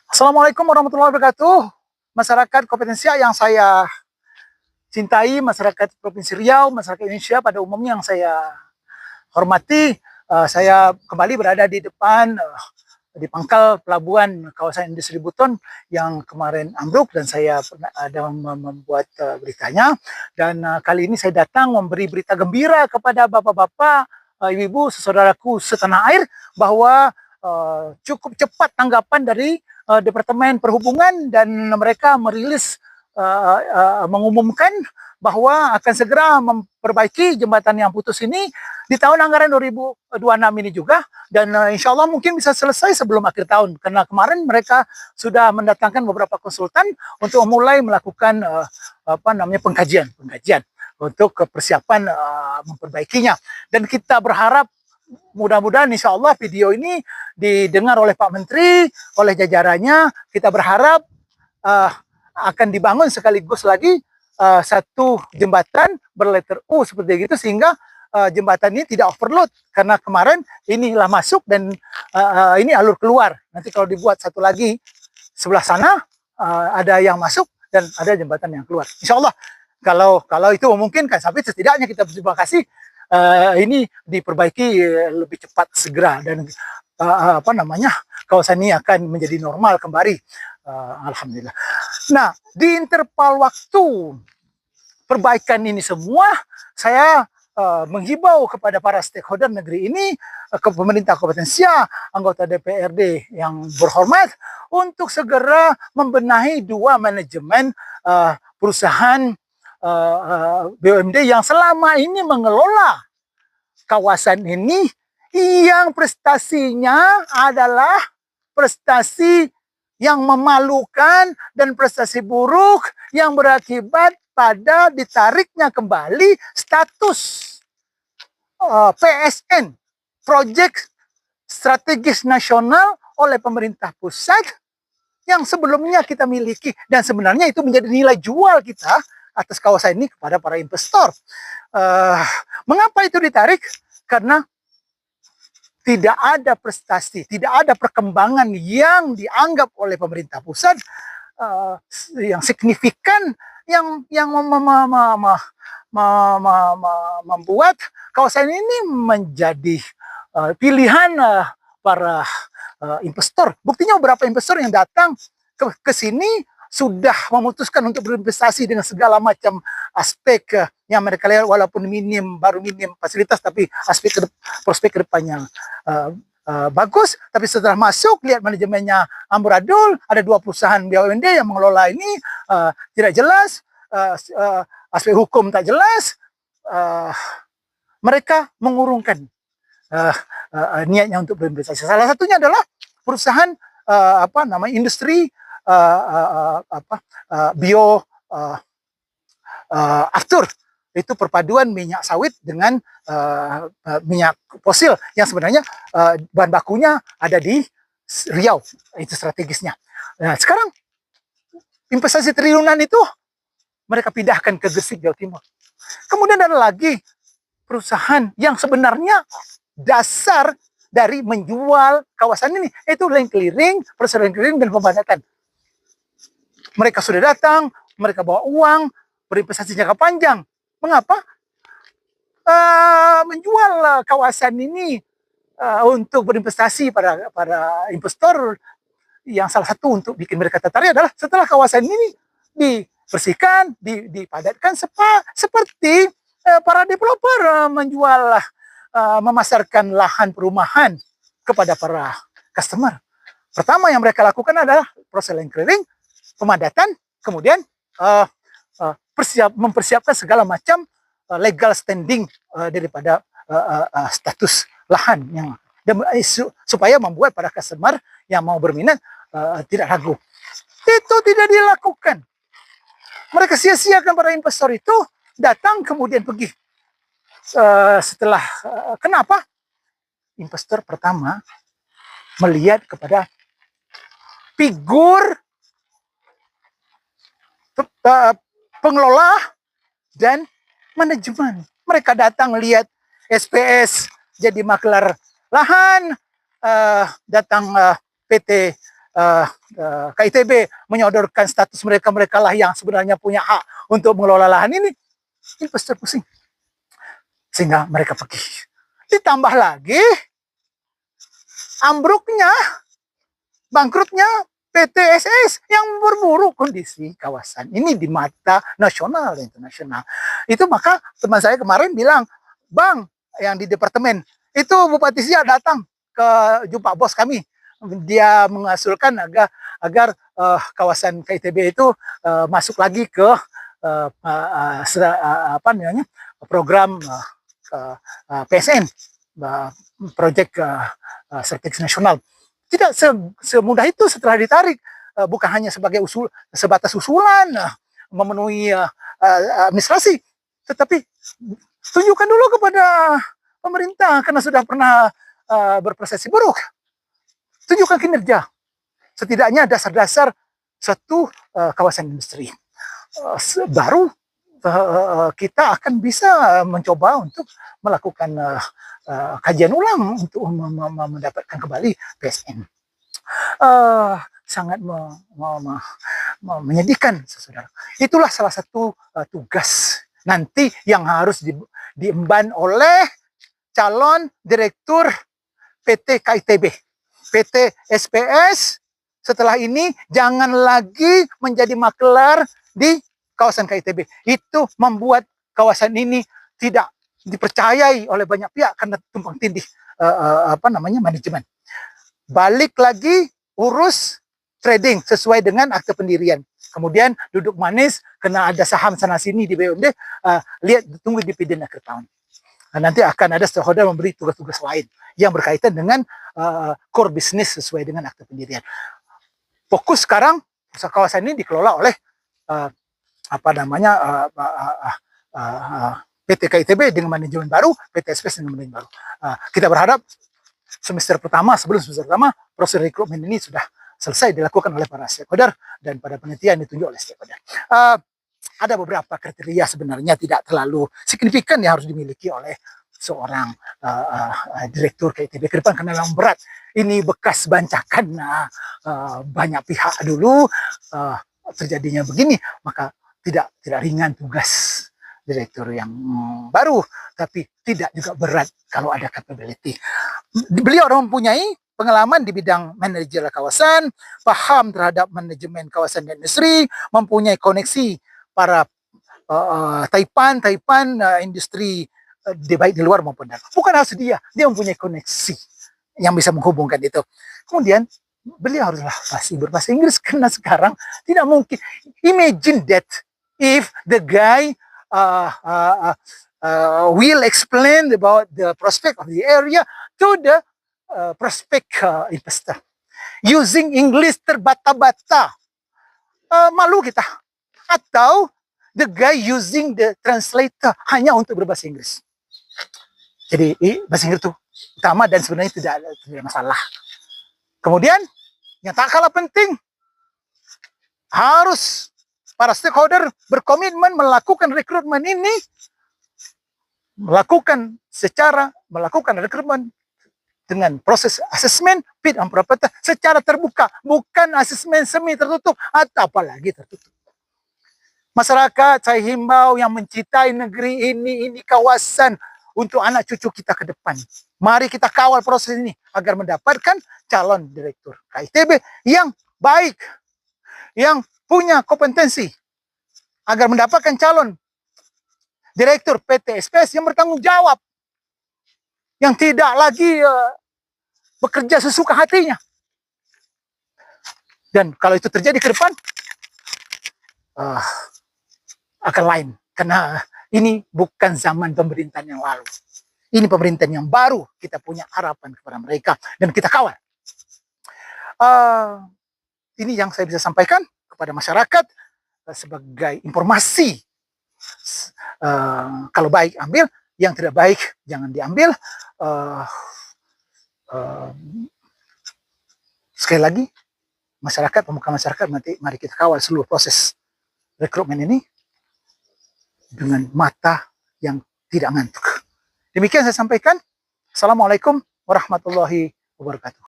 Assalamualaikum warahmatullahi wabarakatuh. Masyarakat kompetensia yang saya cintai, masyarakat Provinsi Riau, masyarakat Indonesia pada umumnya yang saya hormati, saya kembali berada di depan di pangkal pelabuhan kawasan industri Buton yang kemarin ambruk dan saya pernah ada membuat beritanya. Dan kali ini saya datang memberi berita gembira kepada bapak-bapak, ibu-ibu, saudaraku setanah air bahwa cukup cepat tanggapan dari Departemen Perhubungan dan mereka merilis mengumumkan bahwa akan segera memperbaiki jembatan yang putus ini di tahun anggaran 2026 ini juga, dan insya Allah mungkin bisa selesai sebelum akhir tahun, karena kemarin mereka sudah mendatangkan beberapa konsultan untuk mulai melakukan pengkajian untuk persiapan memperbaikinya. Dan kita berharap mudah-mudahan insya Allah video ini didengar oleh Pak Menteri, oleh jajarannya. Kita berharap akan dibangun sekaligus lagi satu jembatan berletter U seperti itu, sehingga jembatan ini tidak overload, karena kemarin inilah masuk dan ini alur keluar. Nanti kalau dibuat satu lagi sebelah sana ada yang masuk dan ada jembatan yang keluar. Insya Allah kalau itu memungkinkan, sampai setidaknya kita berterima kasih ini diperbaiki lebih cepat segera, dan kawasan ini akan menjadi normal kembali. Alhamdulillah. Nah, di interval waktu perbaikan ini semua, saya menghibau kepada para stakeholder negeri ini, ke pemerintah kompetensia, anggota DPRD yang berhormat, untuk segera membenahi dua manajemen perusahaan BUMD yang selama ini mengelola kawasan ini, yang prestasinya adalah prestasi yang memalukan dan prestasi buruk yang berakibat pada ditariknya kembali status PSN, Proyek Strategis Nasional, oleh pemerintah pusat yang sebelumnya kita miliki, dan sebenarnya itu menjadi nilai jual kita atas kawasan ini kepada para investor. Mengapa itu ditarik? Karena tidak ada prestasi, tidak ada perkembangan yang dianggap oleh pemerintah pusat yang signifikan, yang membuat kawasan ini menjadi pilihan para investor. Buktinya beberapa investor yang datang ke sini sudah memutuskan untuk berinvestasi dengan segala macam aspek yang mereka lihat, walaupun baru minim fasilitas, tapi prospek ke depannya bagus. Tapi setelah masuk, lihat manajemennya amburadul, ada dua perusahaan BUMD yang mengelola ini tidak jelas, aspek hukum tak jelas, mereka mengurungkan niatnya untuk berinvestasi. Salah satunya adalah perusahaan industri bio aftur, itu perpaduan minyak sawit dengan minyak fosil, yang sebenarnya bahan bakunya ada di Riau, itu strategisnya. Nah, sekarang investasi triliunan itu mereka pindahkan ke Gresik, Jawa Timur. Kemudian ada lagi perusahaan yang sebenarnya dasar dari menjual kawasan ini, itu land clearing, proses land clearing dan pembangunan. Mereka sudah datang, mereka bawa uang, berinvestasi jangka panjang. Mengapa? Menjual kawasan ini untuk berinvestasi para investor, yang salah satu untuk bikin mereka tertarik adalah setelah kawasan ini dibersihkan, dipadatkan, seperti para developer menjual, memasarkan lahan perumahan kepada para customer. Pertama yang mereka lakukan adalah proses land clearing, pemadatan, kemudian mempersiapkan segala macam legal standing daripada status lahan yang supaya membuat para customer yang mau berminat tidak ragu. Itu tidak dilakukan. Mereka sia-siakan para investor itu datang kemudian pergi. Setelah kenapa? Investor pertama melihat kepada figur pengelola dan manajemen. Mereka datang lihat SPS jadi maklar lahan, datang PT KITB menyodorkan status mereka lah yang sebenarnya punya hak untuk mengelola lahan ini investor pusing, sehingga mereka pergi. Ditambah lagi ambruknya, bangkrutnya PTSS yang berburu kondisi kawasan ini di mata nasional dan internasional. Itu maka teman saya kemarin bilang, Bang, yang di departemen, itu Bupati Siak datang ke jumpa bos kami. Dia mengusulkan agar kawasan KITB itu masuk lagi ke apa namanya, program PSN, proyek strategis nasional. Tidak semudah itu setelah ditarik, bukan hanya sebagai sebatas usulan memenuhi administrasi, tetapi tunjukkan dulu kepada pemerintah karena sudah pernah berprestasi buruk. Tunjukkan kinerja, setidaknya dasar-dasar satu kawasan industri. Baru kita akan bisa mencoba untuk melakukan kajian ulang untuk mendapatkan kembali PSN. Sangat menyedihkan, saudara. Itulah salah satu tugas nanti yang harus diemban oleh calon direktur PT KITB, PT SPS. Setelah ini jangan lagi menjadi makelar di kawasan KITB. Itu membuat kawasan ini tidak dipercayai oleh banyak pihak karena tumpang tindih manajemen. Balik lagi urus trading sesuai dengan akte pendirian. Kemudian duduk manis kena ada saham sana sini di BUMD, lihat tunggu dividen akhir tahun. Nah, nanti akan ada stakeholder memberi tugas-tugas lain yang berkaitan dengan core business sesuai dengan akte pendirian. Fokus sekarang kawasan ini dikelola oleh PT KITB dengan manajemen baru, PT SPS dengan manajemen baru. Kita berharap semester pertama, sebelum semester pertama, proses rekrutmen ini sudah selesai dilakukan oleh para stakeholder dan pada penelitian ditunjuk oleh stakeholder. Ada beberapa kriteria sebenarnya tidak terlalu signifikan yang harus dimiliki oleh seorang direktur KITB ke depan karena memang berat. Ini bekas bancakan banyak pihak dulu terjadinya begini, maka tidak ringan tugas direktur yang baru, tapi tidak juga berat kalau ada capability. Beliau mempunyai pengalaman di bidang manajer kawasan, paham terhadap manajemen kawasan dan industri, mempunyai koneksi para taipan industri baik di luar maupun dalam. Bukan harus dia mempunyai koneksi yang bisa menghubungkan itu. Kemudian beliau haruslah berbahasa Inggris karena sekarang tidak mungkin. Imagine that if the guy will explain about the prospect of the area to the prospect investor using English terbata-bata, malu kita. Atau the guy using the translator hanya untuk berbahasa Inggris. Jadi bahasa Inggris itu utama dan sebenarnya tidak masalah. Kemudian yang tak kalah penting, harus para stakeholder berkomitmen melakukan rekrutmen ini, melakukan rekrutmen dengan proses asesmen fit and proper secara terbuka, bukan asesmen semi tertutup atau apalagi tertutup. Masyarakat saya himbau yang mencintai negeri ini kawasan untuk anak cucu kita ke depan. Mari kita kawal proses ini agar mendapatkan calon direktur KITB yang baik, yang punya kompetensi, agar mendapatkan calon direktur PT SPS yang bertanggung jawab, yang tidak lagi bekerja sesuka hatinya. Dan kalau itu terjadi ke depan, akan lain. Karena ini bukan zaman pemerintahan yang lalu. Ini pemerintahan yang baru, kita punya harapan kepada mereka dan kita kawal. Ini yang saya bisa sampaikan kepada masyarakat sebagai informasi. Kalau baik ambil, yang tidak baik jangan diambil. Sekali lagi, masyarakat, pemuka masyarakat, mari kita kawal seluruh proses rekrutmen ini dengan mata yang tidak ngantuk. Demikian saya sampaikan. Assalamualaikum warahmatullahi wabarakatuh.